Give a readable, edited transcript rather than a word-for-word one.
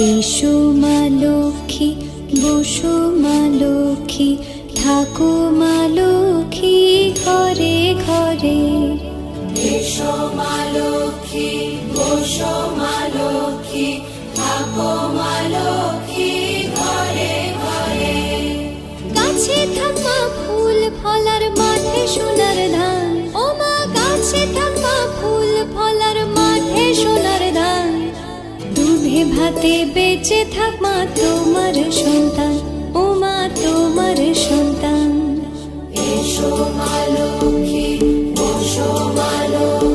এসো মা লক্ষ্মী, বসো মা লক্ষ্মী, থাকো মা লক্ষ্মী ঘরে ঘরে। এসো মা লক্ষ্মী, বসো মা লক্ষ্মী, থাকো মা লক্ষ্মী ঘরে ঘরে। গাছে থাক মা ফুল ফলার, মাঠে সোনার ধান। ও মা গাছে থাক মা ফুল ফলার, মাঠে সোনার ধান। দুধে ভাতে বেঁচে থাক মা তোমার সন্তান, ও মা তোমার সন্তান। এসো মা লক্ষ্মী, বসো মা লক্ষ্মী।